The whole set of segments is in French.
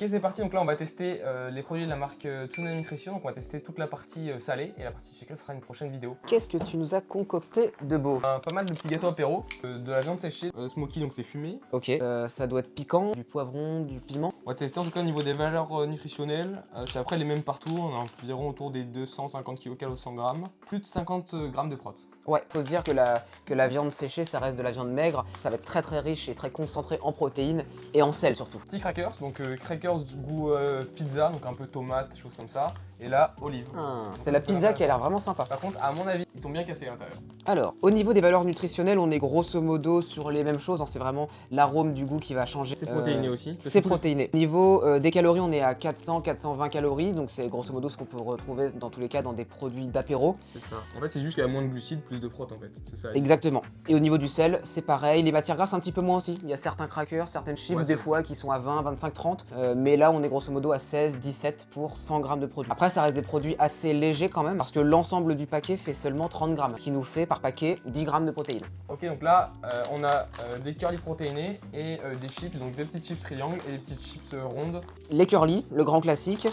Ok, c'est parti, donc là on va tester les produits de la marque Tuna Nutrition, donc on va tester toute la partie salée et la partie sucrée sera une prochaine vidéo. Qu'est-ce que tu nous as concocté de beau? Pas mal de petits gâteaux apéro, de la viande séchée, smoky donc c'est fumé. Ok, ça doit être piquant, du poivron, du piment. On va tester en tout cas au niveau des valeurs nutritionnelles, c'est après les mêmes partout, on a environ autour des 250 kcal au 100 grammes, plus de 50 grammes de prot. Ouais, faut se dire que la viande séchée, ça reste de la viande maigre. Ça va être très très riche et très concentré en protéines et en sel surtout. Petits crackers, donc crackers du goût pizza, donc un peu tomate, choses comme ça. Et là, olive. C'est la pizza qui a l'air vraiment sympa. Par contre, à mon avis, ils sont bien cassés à l'intérieur. Alors, au niveau des valeurs nutritionnelles, on est grosso modo sur les mêmes choses. Hein, c'est vraiment l'arôme du goût qui va changer. C'est protéiné aussi. C'est protéiné. Au niveau des calories, on est à 400-420 calories. Donc c'est grosso modo ce qu'on peut retrouver dans tous les cas dans des produits d'apéro. C'est ça. En fait, c'est juste qu'il y a moins de glucides, plus de prot en fait. C'est ça. Exactement. Et au niveau du sel, c'est pareil. Les matières grasses, un petit peu moins aussi. Il y a certains crackers, certaines chips des fois qui sont à 20, 25, 30. Mais là, on est grosso modo à 16, 17 pour 100 grammes de produits. Après, ça reste des produits assez légers quand même parce que l'ensemble du paquet fait seulement 30 grammes. Ce qui nous fait par paquet 10 grammes de protéines. Ok, donc là, on a des curly protéinés et des chips, donc des petites chips triangles et des petites chips rondes. Les curly, le grand classique.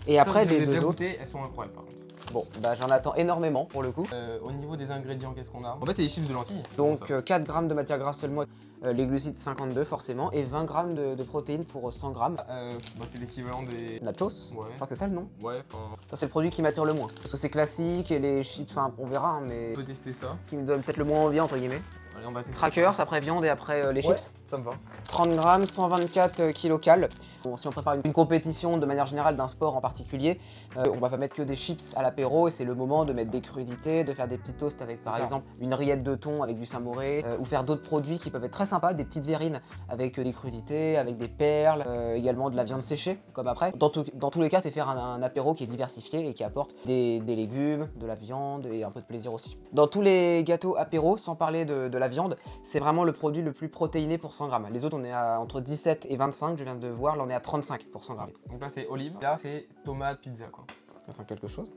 Et après, les deux autres. Elles sont incroyables par contre. Bon, bah j'en attends énormément pour le coup. Au niveau des ingrédients, qu'est-ce qu'on a? En fait, c'est des chips de lentilles. Donc 4 grammes de matière grasse seulement, les glucides 52 forcément, et 20 grammes de protéines pour 100 grammes. Bah, c'est l'équivalent des... Nachos. Ouais. Je crois que c'est ça le nom. Ouais, enfin... Ça c'est le produit qui m'attire le moins. Parce que c'est classique et les chips, enfin on verra, hein, mais... On peut tester ça. Qui me donne peut-être le moins envie entre guillemets. Allez, on va tester Crackers, ça. après viande et après les Ouais, chips. ça me va. 30 grammes, 124 kilocals. Bon, si on prépare une compétition de manière générale d'un sport en particulier, on va pas mettre que des chips à l'apéro et c'est le moment de mettre des crudités, de faire des petits toasts avec par exemple une rillette de thon avec du samouré ou faire d'autres produits qui peuvent être très sympas, des petites verrines avec des crudités, avec des perles, également de la viande séchée comme après. Dans tous les cas, c'est faire un apéro qui est diversifié et qui apporte des légumes, de la viande et un peu de plaisir aussi. Dans tous les gâteaux apéro, sans parler de la viande, c'est vraiment le produit le plus protéiné pour 100 grammes. Les autres, on est à entre 17 et 25, je viens de voir, là on est à 35 pour 100 grammes. Donc là, c'est olive. Là, c'est tomate, pizza quoi. Ça sent quelque chose.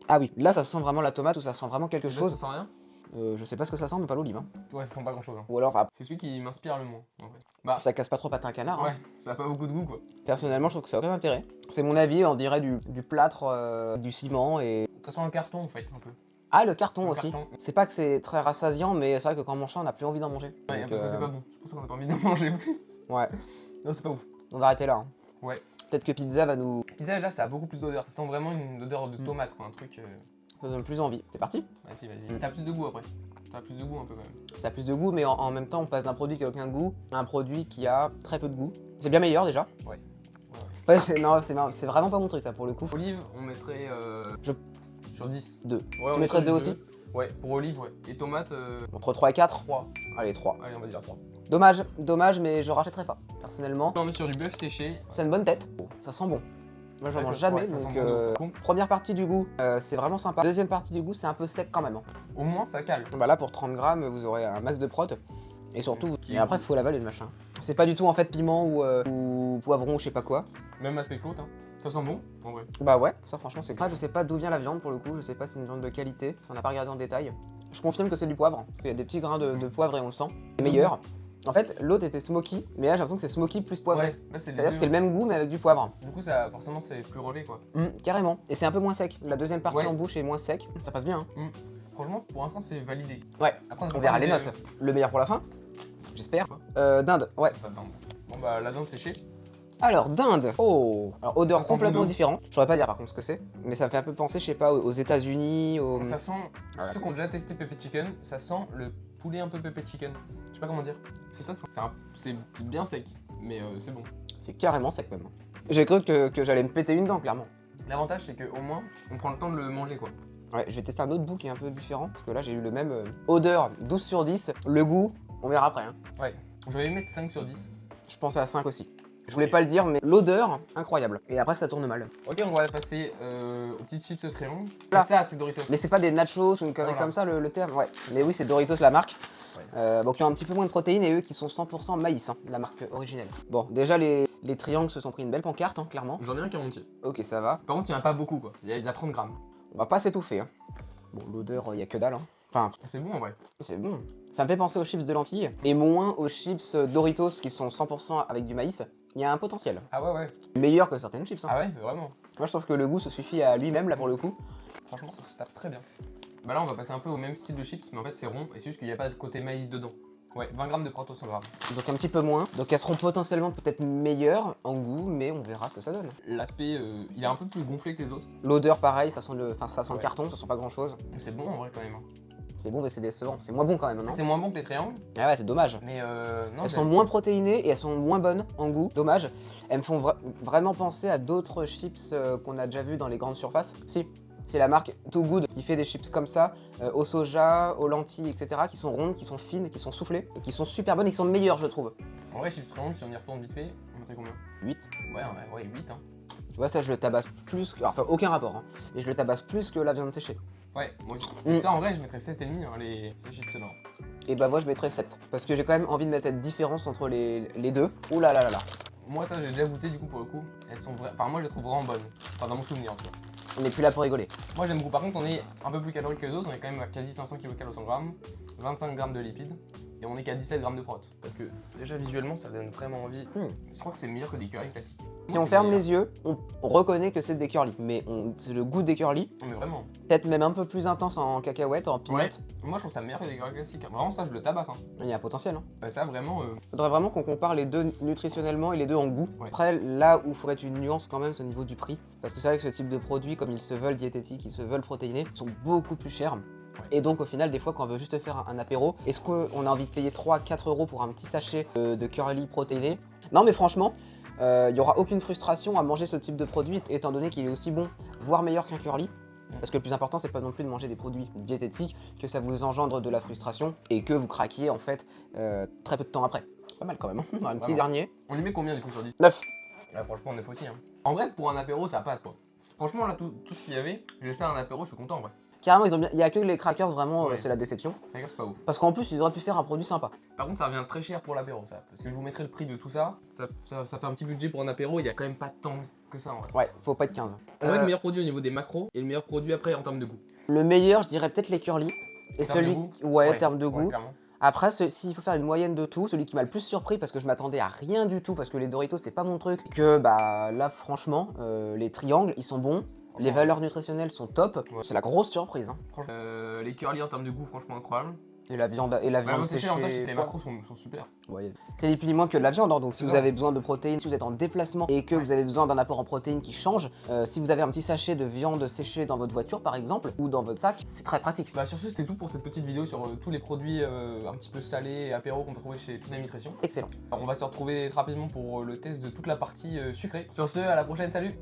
Ah oui, là ça sent vraiment la tomate ou ça sent vraiment quelque chose. Ça sent rien? Je sais pas ce que ça sent, mais pas l'olive. Hein. Ouais, ça sent pas grand chose. Hein. Ou alors, c'est celui qui m'inspire le moins. En fait. Bah, ça casse pas trop patin canard. Ouais, hein. ça a pas beaucoup de goût quoi. Personnellement, je trouve que ça a aucun intérêt. C'est mon avis, on dirait du plâtre, du ciment et... Ça sent le carton en fait, un peu. Ah, le carton Le aussi. carton. C'est pas que c'est très rassasiant, mais c'est vrai que quand on mange ça, on n'a plus envie d'en manger. Ouais, Donc, parce que c'est pas bon. C'est pour ça qu'on a pas envie d'en manger plus. Ouais, Non, c'est pas ouf. on va arrêter là. Hein. Ouais. Peut-être que pizza va nous... Pizza là, ça a beaucoup plus d'odeur. Ça sent vraiment une odeur de tomate quoi, un truc. Ça donne plus envie. C'est parti. Vas-y, vas-y. Ça a plus de goût après. Ça a plus de goût un peu quand même. Ça a plus de goût, mais en même temps, on passe d'un produit qui a aucun goût à un produit qui a très peu de goût. C'est bien meilleur déjà. Ouais. Ouais, non, c'est vraiment pas mon truc ça pour le coup. Olive, on mettrait sur 10. 2. Ouais, Tu on mettrais mettrait 2 aussi? Ouais, pour olive, ouais. Et tomate, Entre 3 et 4? 3. Allez, 3. Allez, on va dire 3. Dommage, mais je rachèterai pas, personnellement. Là, on est sur du bœuf séché. C'est une bonne tête. Ça sent bon. Moi, j'en Ouais, mange ça- jamais, ouais, ça donc sent bon. première partie du goût, c'est vraiment sympa. Deuxième partie du goût, c'est un peu sec quand même. Hein. Au moins, ça cale. Bah là, pour 30 grammes, vous aurez un max de prot. Et surtout, et après, il faut l'avaler le machin. C'est pas du tout en fait piment ou poivron ou je sais pas quoi. Même aspect que l'autre, hein. Ça sent bon, en vrai. Bah ouais, ça franchement c'est... Après je sais pas d'où vient la viande pour le coup, je sais pas si c'est une viande de qualité, on n'a pas regardé en détail. Je confirme que c'est du poivre, parce qu'il y a des petits grains de poivre et on le sent. C'est meilleur. En fait, l'autre était smoky, mais là j'ai l'impression que c'est smoky plus poivré. Ouais, là, c'est C'est-à-dire que c'est le même goût mais avec du poivre. Du coup, ça, forcément, c'est plus relevé, quoi. Carrément. Et c'est un peu moins sec. La deuxième partie Ouais. en bouche est moins sec. Ça passe bien. Hein. Franchement, pour l'instant, c'est validé. Ouais, Après, on verra les notes. Le meilleur pour la fin, j'espère. Dinde, ouais. Ça dinde. Bon, bah, la viande séchée. Alors, dinde. Oh. Alors, odeur Ça sent complètement bon. différente. Je saurais pas dire par contre ce que c'est, mais ça me fait un peu penser, je sais pas, aux États-Unis, aux... Ça sent, Voilà, ceux qui ont déjà testé Pepe Chicken, ça sent le poulet un peu Pepe Chicken. Je sais pas comment dire. C'est ça, c'est bien sec, mais c'est bon. C'est carrément sec même. J'ai cru que j'allais me péter une dent, clairement. L'avantage, c'est qu'au moins, on prend le temps de le manger, quoi. Ouais, je vais tester un autre bout qui est un peu différent, parce que là j'ai eu le même odeur 12 sur 10, le goût, on verra après. Hein. Ouais, je vais lui mettre 5 sur 10. Je pensais à 5 aussi. Je voulais pas le dire, mais l'odeur, incroyable. Et après ça tourne mal. Ok, on va passer aux petites chips triangle. Là. Et ça, c'est Doritos. Mais c'est pas des nachos ou une connerie Voilà. comme ça le terme. Ouais, mais oui c'est Doritos la marque. Ouais. Bon, qui ont un petit peu moins de protéines et eux qui sont 100% maïs, hein, la marque originelle. Bon, déjà les triangles se sont pris une belle pancarte, hein, clairement. J'en ai un qui est entier. Ok, ça va. Par contre, il n'y en a pas beaucoup, quoi. Il y a 30 grammes. On va pas s'étouffer. Hein. Bon, l'odeur, il y a que dalle. Hein. Enfin, C'est bon, en vrai. c'est bon. Ça me fait penser aux chips de lentilles et moins aux chips Doritos qui sont 100% avec du maïs. Il y a un potentiel. Ah ouais, ouais. Meilleur que certaines chips. Hein. Ah ouais, vraiment. Moi, je trouve que le goût se suffit à lui-même, là, pour le coup. Franchement, ça se tape très bien. Bah là, on va passer un peu au même style de chips, mais en fait, c'est rond, et c'est juste qu'il n'y a pas de côté maïs dedans. Ouais, 20 grammes de proto 100 grammes. Donc un petit peu moins. Donc elles seront potentiellement peut-être meilleures en goût, mais on verra ce que ça donne. L'aspect, il est un peu plus gonflé que les autres. L'odeur, pareil, ça sent le, ça sent le Ouais. carton, ça sent pas grand-chose. C'est bon en vrai quand même. Hein. C'est bon, mais c'est décevant. C'est moins bon quand même, non? C'est moins bon que les triangles, Ah ouais, c'est dommage. mais non. Elles sont moins protéinées et elles sont moins bonnes en goût. Dommage. Elles me font vraiment penser à d'autres chips qu'on a déjà vu dans les grandes surfaces. Si, c'est la marque Too Good qui fait des chips comme ça, au soja, aux lentilles, etc. qui sont rondes, qui sont fines, qui sont soufflées, et qui sont super bonnes et qui sont meilleures, je trouve. En vrai, chips triangles, si on y retourne vite fait, on mettrait combien? 8. Ouais, 8. Hein. Tu vois, ça, je le tabasse plus que... Alors, ça n'a aucun rapport, hein, mais je le tabasse plus que la viande séchée. Ouais, moi aussi. Et ça, en vrai, je mettrais 7,5 hein, ces chips là. Et bah, moi, je mettrais 7. Parce que j'ai quand même envie de mettre cette différence entre les deux. Ouh là là là là. Moi, ça, j'ai déjà goûté du coup pour le coup. Elles sont Enfin, moi, je les trouve vraiment bonnes. Enfin, dans mon souvenir en tout cas. On n'est plus là pour rigoler. Moi, j'aime beaucoup. Par contre, on est un peu plus calorique que les autres. On est quand même à quasi 500 kcal au 100 grammes, 25 grammes de lipides. Et on est qu'à 17 grammes de prot. Parce que déjà visuellement ça donne vraiment envie. Je crois que c'est meilleur que des curly classiques. Si on ferme les yeux, on reconnaît que c'est des curly. Mais c'est le goût des curly. Mais vraiment. Peut-être même un peu plus intense en cacahuètes, en peanut. Ouais. Moi je trouve ça meilleur que des curly classiques. Vraiment ça je le tabasse. Hein. Il y a un potentiel. Hein. Bah, ça vraiment. Faudrait vraiment qu'on compare les deux nutritionnellement et les deux en goût. Ouais. Après, là où il faudrait une nuance quand même, c'est au niveau du prix. Parce que c'est vrai que ce type de produits, comme ils se veulent diététiques, ils se veulent protéinés, sont beaucoup plus chers. Et donc au final, des fois, quand on veut juste faire un apéro, est-ce qu'on a envie de payer 3-4 € pour un petit sachet de curly protéiné? Non mais franchement, il n'y aura aucune frustration à manger ce type de produit, étant donné qu'il est aussi bon, voire meilleur qu'un curly. Parce que le plus important, c'est pas non plus de manger des produits diététiques, que ça vous engendre de la frustration et que vous craquiez en fait très peu de temps après. Pas mal quand même, hein. Un petit dernier. On lui met combien du coup sur 10? 9. Ouais, franchement 9 aussi. Hein. En vrai, pour un apéro, ça passe quoi. Franchement, là, tout ce qu'il y avait, j'ai ça un apéro, je suis content en vrai. Carrément, il y a que les crackers, vraiment, Ouais. c'est la déception. C'est pas ouf. Parce qu'en plus, ils auraient pu faire un produit sympa. Par contre, ça revient très cher pour l'apéro, ça. Parce que je vous mettrai le prix de tout ça. Ça fait un petit budget pour un apéro, il y a quand même pas tant que ça en vrai. Ouais, faut pas être 15. En vrai, le meilleur produit au niveau des macros et le meilleur produit après en termes de goût. Le meilleur, je dirais peut-être les curly. Et Terme de celui, goût ouais, terme de ouais, goût. clairement. Après, s'il faut faire une moyenne de tout, celui qui m'a le plus surpris parce que je m'attendais à rien du tout, parce que les Doritos c'est pas mon truc, que bah là franchement, les triangles ils sont bons, les valeurs nutritionnelles sont top, Ouais. c'est la grosse surprise. Hein. Franchement, les curly en termes de goût, franchement incroyable. Et la viande séchée. L'avantage, les ouais. macros sont super. Ouais. C'est ni plus ni moins que de la viande, hein. Donc si C'est vous ça. avez besoin de protéines, si vous êtes en déplacement et que vous avez besoin d'un apport en protéines qui change, si vous avez un petit sachet de viande séchée dans votre voiture par exemple, ou dans votre sac, c'est très pratique. Bah sur ce, c'était tout pour cette petite vidéo sur tous les produits un petit peu salés et apéros qu'on peut trouver chez Tuna Nutrition. Excellent. On va se retrouver très rapidement pour le test de toute la partie sucrée. Sur ce, à la prochaine, salut!